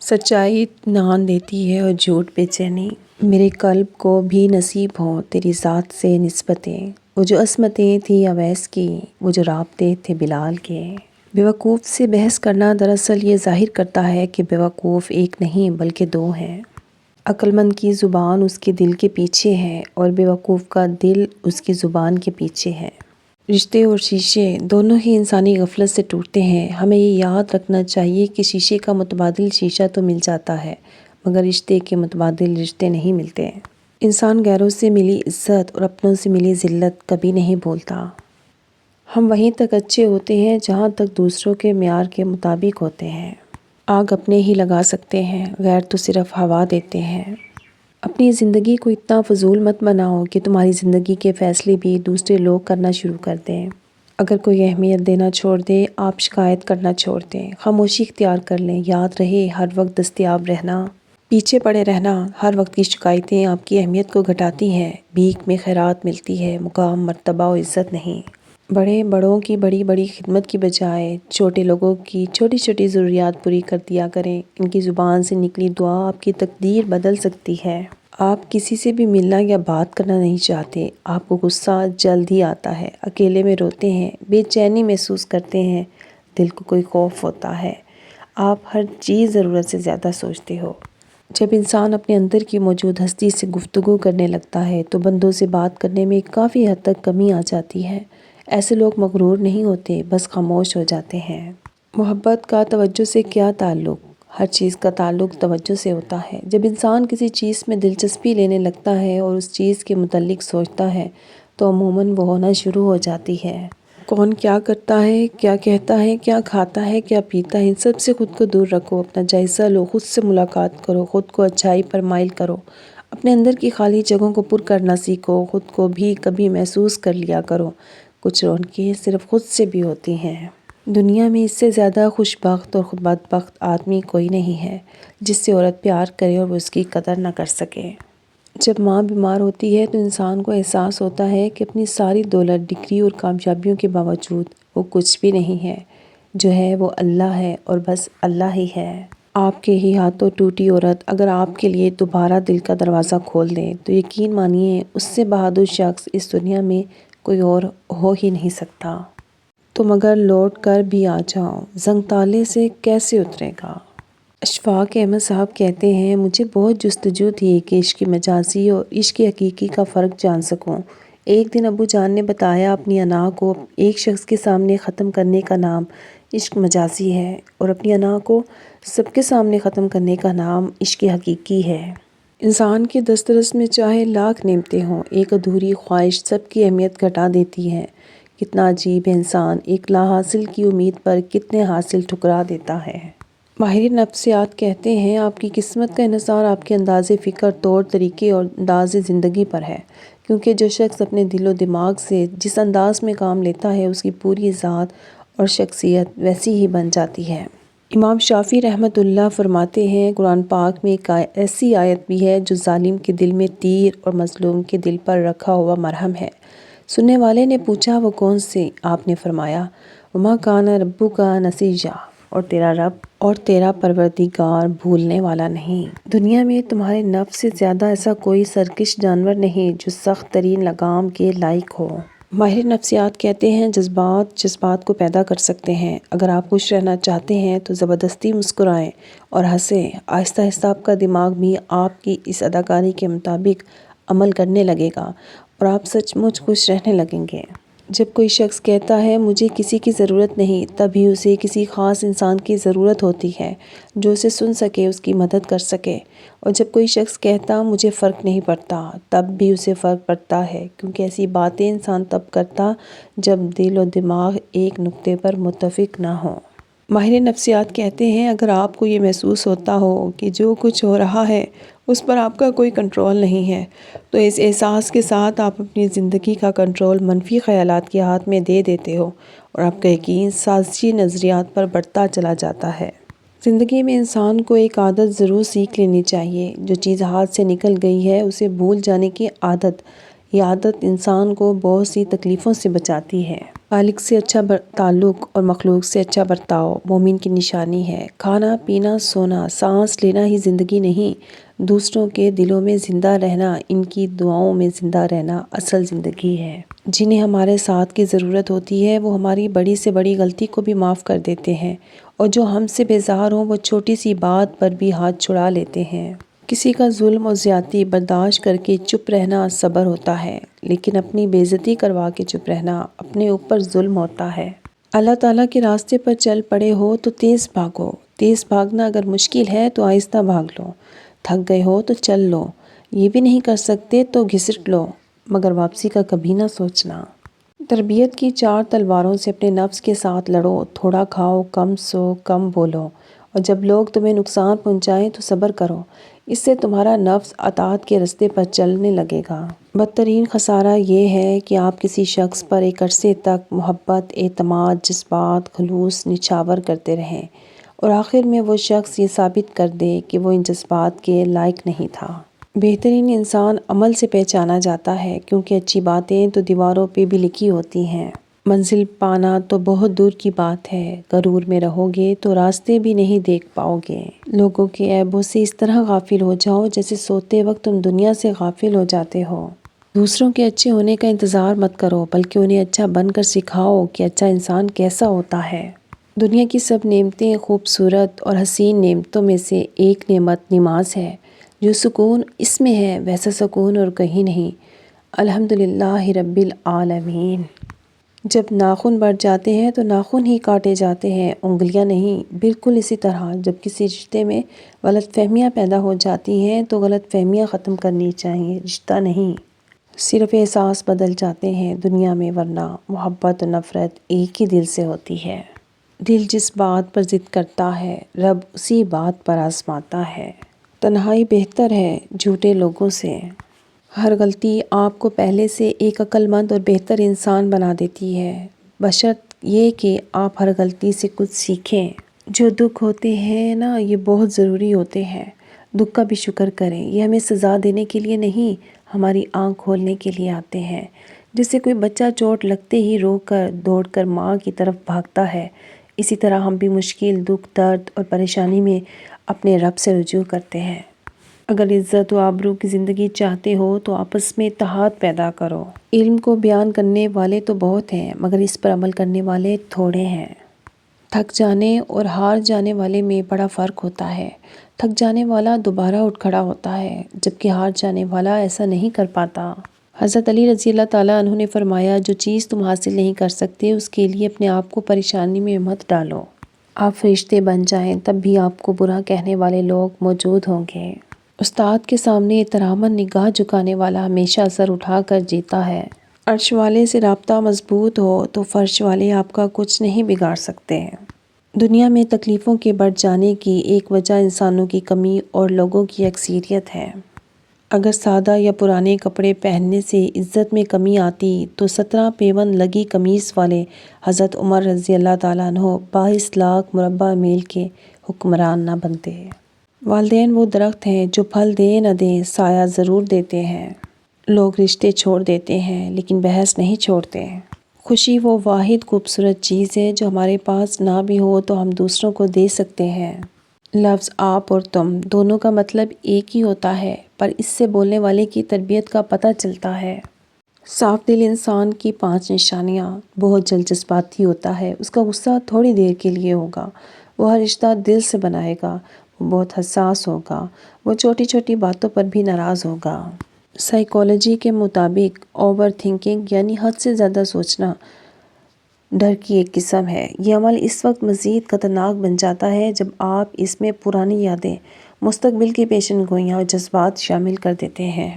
سچائی اطمینان دیتی ہے اور جھوٹ بے چینی۔ میرے قلب کو بھی نصیب ہوں تیری ذات سے نسبتیں، وہ جو عصمتیں تھیں اویس کی، وہ جو رابطے تھے بلال کے۔ بیوقوف سے بحث کرنا دراصل یہ ظاہر کرتا ہے کہ بیوقوف ایک نہیں بلکہ دو ہیں۔ عقل مند کی زبان اس کے دل کے پیچھے ہے اور بیوقوف کا دل اس کی زبان کے پیچھے ہے۔ رشتے اور شیشے دونوں ہی انسانی غفلت سے ٹوٹتے ہیں۔ ہمیں یہ یاد رکھنا چاہیے کہ شیشے کا متبادل شیشہ تو مل جاتا ہے مگر رشتے کے متبادل رشتے نہیں ملتے۔ انسان غیروں سے ملی عزت اور اپنوں سے ملی ذلت کبھی نہیں بھولتا۔ ہم وہیں تک اچھے ہوتے ہیں جہاں تک دوسروں کے معیار کے مطابق ہوتے ہیں۔ آگ اپنے ہی لگا سکتے ہیں، غیر تو صرف ہوا دیتے ہیں۔ اپنی زندگی کو اتنا فضول مت بناؤ کہ تمہاری زندگی کے فیصلے بھی دوسرے لوگ کرنا شروع کر دیں۔ اگر کوئی اہمیت دینا چھوڑ دے، آپ شکایت کرنا چھوڑ دیں، خاموشی اختیار کر لیں۔ یاد رہے، ہر وقت دستیاب رہنا، پیچھے پڑے رہنا، ہر وقت کی شکایتیں آپ کی اہمیت کو گھٹاتی ہیں۔ بھیک میں خیرات ملتی ہے، مقام، مرتبہ و عزت نہیں۔ بڑوں کی بڑی بڑی خدمت کی بجائے چھوٹے لوگوں کی چھوٹی چھوٹی ضروریات پوری کر دیا کریں۔ ان کی زبان سے نکلی دعا آپ کی تقدیر بدل سکتی ہے۔ آپ کسی سے بھی ملنا یا بات کرنا نہیں چاہتے، آپ کو غصہ جلد ہی آتا ہے، اکیلے میں روتے ہیں، بے چینی محسوس کرتے ہیں، دل کو کوئی خوف ہوتا ہے، آپ ہر چیز ضرورت سے زیادہ سوچتے ہو۔ جب انسان اپنے اندر کی موجود ہستی سے گفتگو کرنے لگتا ہے تو بندوں سے بات کرنے میں کافی حد تک کمی آ جاتی ہے۔ ایسے لوگ مغرور نہیں ہوتے، بس خاموش ہو جاتے ہیں۔ محبت کا توجہ سے کیا تعلق؟ ہر چیز کا تعلق توجہ سے ہوتا ہے۔ جب انسان کسی چیز میں دلچسپی لینے لگتا ہے اور اس چیز کے متعلق سوچتا ہے تو عموماً وہ ہونا شروع ہو جاتی ہے۔ کون کیا کرتا ہے، کیا کہتا ہے، کیا کھاتا ہے، کیا پیتا ہے، ان سب سے خود کو دور رکھو، اپنا جائزہ لو، خود سے ملاقات کرو، خود کو اچھائی پر مائل کرو، اپنے اندر کی خالی جگہوں کو پر کرنا سیکھو، خود کو بھی کبھی محسوس کر لیا کرو۔ کچھ رونقیں صرف خود سے بھی ہوتی ہیں۔ دنیا میں اس سے زیادہ خوش بخت اور بدبخت آدمی کوئی نہیں ہے جس سے عورت پیار کرے اور وہ اس کی قدر نہ کر سکے۔ جب ماں بیمار ہوتی ہے تو انسان کو احساس ہوتا ہے کہ اپنی ساری دولت، ڈگری اور کامیابیوں کے باوجود وہ کچھ بھی نہیں ہے، جو ہے وہ اللہ ہے اور بس اللہ ہی ہے۔ آپ کے ہی ہاتھوں ٹوٹی عورت اگر آپ کے لیے دوبارہ دل کا دروازہ کھول دے تو یقین مانیے اس سے بہادر شخص اس دنیا میں کوئی اور ہو ہی نہیں سکتا۔ تم اگر لوٹ کر بھی آ جاؤ، زنگ تالے سے کیسے اترے گا؟ اشفاق احمد صاحب کہتے ہیں، مجھے بہت جستجو تھی کہ عشق مجازی اور عشق حقیقی کا فرق جان سکوں۔ ایک دن ابو جان نے بتایا اپنی انا کو ایک شخص کے سامنے ختم کرنے کا نام عشق مجازی ہے اور اپنی انا کو سب کے سامنے ختم کرنے کا نام عشق حقیقی ہے۔ انسان کے دسترس میں چاہے لاکھ نعمتیں ہوں، ایک ادھوری خواہش سب کی اہمیت گھٹا دیتی ہے۔ کتنا عجیب ہے انسان، ایک لا حاصل کی امید پر کتنے حاصل ٹھکرا دیتا ہے۔ ماہر نفسیات کہتے ہیں، آپ کی قسمت کا انحصار آپ کے انداز فکر، طور طریقے اور انداز زندگی پر ہے، کیونکہ جو شخص اپنے دل و دماغ سے جس انداز میں کام لیتا ہے اس کی پوری ذات اور شخصیت ویسی ہی بن جاتی ہے۔ امام شافعی رحمۃ اللہ فرماتے ہیں، قرآن پاک میں ایک ایسی آیت بھی ہے جو ظالم کے دل میں تیر اور مظلوم کے دل پر رکھا ہوا مرہم ہے۔ سننے والے نے پوچھا، وہ کون سی؟ آپ نے فرمایا، وما کان ربک نسیا، اور تیرا رب اور تیرا پروردگار بھولنے والا نہیں۔ دنیا میں تمہارے نفس سے زیادہ ایسا کوئی سرکش جانور نہیں جو سخت ترین لگام کے لائق ہو۔ ماہر نفسیات کہتے ہیں، جذبات کو پیدا کر سکتے ہیں۔ اگر آپ خوش رہنا چاہتے ہیں تو زبردستی مسکرائیں اور ہنسیں۔ آہستہ آہستہ آپ کا دماغ بھی آپ کی اس اداکاری کے مطابق عمل کرنے لگے گا اور آپ سچ مچ خوش رہنے لگیں گے۔ جب کوئی شخص کہتا ہے مجھے کسی کی ضرورت نہیں، تب ہی اسے کسی خاص انسان کی ضرورت ہوتی ہے جو اسے سن سکے، اس کی مدد کر سکے۔ اور جب کوئی شخص کہتا مجھے فرق نہیں پڑتا، تب بھی اسے فرق پڑتا ہے، کیونکہ ایسی باتیں انسان تب کرتا جب دل و دماغ ایک نقطے پر متفق نہ ہوں۔ ماہر نفسیات کہتے ہیں، اگر آپ کو یہ محسوس ہوتا ہو کہ جو کچھ ہو رہا ہے اس پر آپ کا کوئی کنٹرول نہیں ہے، تو اس احساس کے ساتھ آپ اپنی زندگی کا کنٹرول منفی خیالات کے ہاتھ میں دے دیتے ہو اور آپ کا یقین سازشی نظریات پر بڑھتا چلا جاتا ہے۔ زندگی میں انسان کو ایک عادت ضرور سیکھ لینی چاہیے۔ جو چیز ہاتھ سے نکل گئی ہے اسے بھول جانے کی عادت، یہ عادت انسان کو بہت سی تکلیفوں سے بچاتی ہے۔ خالق سے اچھا تعلق اور مخلوق سے اچھا برتاؤ مومن کی نشانی ہے۔ کھانا پینا سونا سانس لینا ہی زندگی نہیں، دوسروں کے دلوں میں زندہ رہنا، ان کی دعاؤں میں زندہ رہنا اصل زندگی ہے۔ جنہیں ہمارے ساتھ کی ضرورت ہوتی ہے وہ ہماری بڑی سے بڑی غلطی کو بھی معاف کر دیتے ہیں، اور جو ہم سے بیزار ہوں وہ چھوٹی سی بات پر بھی ہاتھ چھڑا لیتے ہیں۔ کسی کا ظلم اور زیادتی برداشت کر کے چپ رہنا صبر ہوتا ہے، لیکن اپنی بے عزتی کروا کے چپ رہنا اپنے اوپر ظلم ہوتا ہے۔ اللہ تعالیٰ کے راستے پر چل پڑے ہو تو تیز بھاگو، تیز بھاگنا اگر مشکل ہے تو آہستہ بھاگ لو، تھک گئے ہو تو چل لو، یہ بھی نہیں کر سکتے تو گھسٹ لو، مگر واپسی کا کبھی نہ سوچنا۔ تربیت کی 4 تلواروں سے اپنے نفس کے ساتھ لڑو، تھوڑا کھاؤ، کم سو، کم بولو، اور جب لوگ تمہیں نقصان پہنچائیں تو صبر کرو، اس سے تمہارا نفس اطاعت کے راستے پر چلنے لگے گا۔ بدترین خسارہ یہ ہے کہ آپ کسی شخص پر ایک عرصے تک محبت، اعتماد، جذبات، خلوص نچھاور کرتے رہیں اور آخر میں وہ شخص یہ ثابت کر دے کہ وہ ان جذبات کے لائق نہیں تھا۔ بہترین انسان عمل سے پہچانا جاتا ہے، کیونکہ اچھی باتیں تو دیواروں پہ بھی لکھی ہوتی ہیں۔ منزل پانا تو بہت دور کی بات ہے، غرور میں رہو گے تو راستے بھی نہیں دیکھ پاؤ گے۔ لوگوں کے عیبوں سے اس طرح غافل ہو جاؤ جیسے سوتے وقت تم دنیا سے غافل ہو جاتے ہو۔ دوسروں کے اچھے ہونے کا انتظار مت کرو، بلکہ انہیں اچھا بن کر سکھاؤ کہ اچھا انسان کیسا ہوتا ہے۔ دنیا کی سب نعمتیں خوبصورت اور حسین نعمتوں میں سے ایک نعمت نماز ہے۔ جو سکون اس میں ہے ویسا سکون اور کہیں نہیں۔ الحمدللہ رب العالمین۔ جب ناخن بڑھ جاتے ہیں تو ناخن ہی کاٹے جاتے ہیں، انگلیاں نہیں۔ بالکل اسی طرح جب کسی رشتے میں غلط فہمیاں پیدا ہو جاتی ہیں تو غلط فہمیاں ختم کرنی چاہیے، رشتہ نہیں۔ صرف احساس بدل جاتے ہیں دنیا میں، ورنہ محبت و نفرت ایک ہی دل سے ہوتی ہے۔ دل جس بات پر ضد کرتا ہے رب اسی بات پر آزماتا ہے۔ تنہائی بہتر ہے جھوٹے لوگوں سے۔ ہر غلطی آپ کو پہلے سے ایک عقل مند اور بہتر انسان بنا دیتی ہے، بشرط یہ کہ آپ ہر غلطی سے کچھ سیکھیں۔ جو دکھ ہوتے ہیں نا یہ بہت ضروری ہوتے ہیں، دکھ کا بھی شکر کریں، یہ ہمیں سزا دینے کے لیے نہیں ہماری آنکھ کھولنے کے لیے آتے ہیں۔ جیسے کوئی بچہ چوٹ لگتے ہی رو کر دوڑ کر ماں کی طرف بھاگتا ہے، اسی طرح ہم بھی مشکل، دکھ، درد اور پریشانی میں اپنے رب سے رجوع کرتے ہیں۔ اگر عزت و آبرو کی زندگی چاہتے ہو تو آپس میں اتحاد پیدا کرو۔ علم کو بیان کرنے والے تو بہت ہیں مگر اس پر عمل کرنے والے تھوڑے ہیں۔ تھک جانے اور ہار جانے والے میں بڑا فرق ہوتا ہے۔ تھک جانے والا دوبارہ اٹھ کھڑا ہوتا ہے، جبکہ ہار جانے والا ایسا نہیں کر پاتا۔ حضرت علی رضی اللہ تعالیٰ عنہ نے فرمایا، جو چیز تم حاصل نہیں کر سکتے اس کے لیے اپنے آپ کو پریشانی میں مت ڈالو۔ آپ فرشتے بن جائیں تب بھی آپ کو برا کہنے والے لوگ موجود ہوں گے۔ استاد کے سامنے احتراماً نگاہ جھکانے والا ہمیشہ سر اٹھا کر جیتا ہے۔ عرش والے سے رابطہ مضبوط ہو تو فرش والے آپ کا کچھ نہیں بگاڑ سکتے۔ دنیا میں تکلیفوں کے بڑھ جانے کی ایک وجہ انسانوں کی کمی اور لوگوں کی اکثریت ہے۔ اگر سادہ یا پرانے کپڑے پہننے سے عزت میں کمی آتی تو 17 پیوند لگی قمیص والے حضرت عمر رضی اللہ تعالیٰ عنہ 22 لاکھ مربع میل کے حکمران نہ بنتے۔ والدین وہ درخت ہیں جو پھل دیں نہ دیں سایہ ضرور دیتے ہیں۔ لوگ رشتے چھوڑ دیتے ہیں لیکن بحث نہیں چھوڑتے۔ خوشی وہ واحد خوبصورت چیز ہے جو ہمارے پاس نہ بھی ہو تو ہم دوسروں کو دے سکتے ہیں۔ لفظ آپ اور تم دونوں کا مطلب ایک ہی ہوتا ہے، پر اس سے بولنے والے کی تربیت کا پتہ چلتا ہے۔ صاف دل انسان کی 5 نشانیاں: بہت جلد جذباتی ہوتا ہے، اس کا غصہ تھوڑی دیر کے لیے ہوگا، وہ ہر رشتہ دل سے بنائے گا، وہ بہت حساس ہوگا، وہ چھوٹی چھوٹی باتوں پر بھی ناراض ہوگا۔ سائیکالوجی کے مطابق اوور تھنکنگ یعنی حد سے زیادہ سوچنا ڈر کی ایک قسم ہے۔ یہ عمل اس وقت مزید خطرناک بن جاتا ہے جب آپ اس میں پرانی یادیں، مستقبل کی پیشن گوئیاں اور جذبات شامل کر دیتے ہیں۔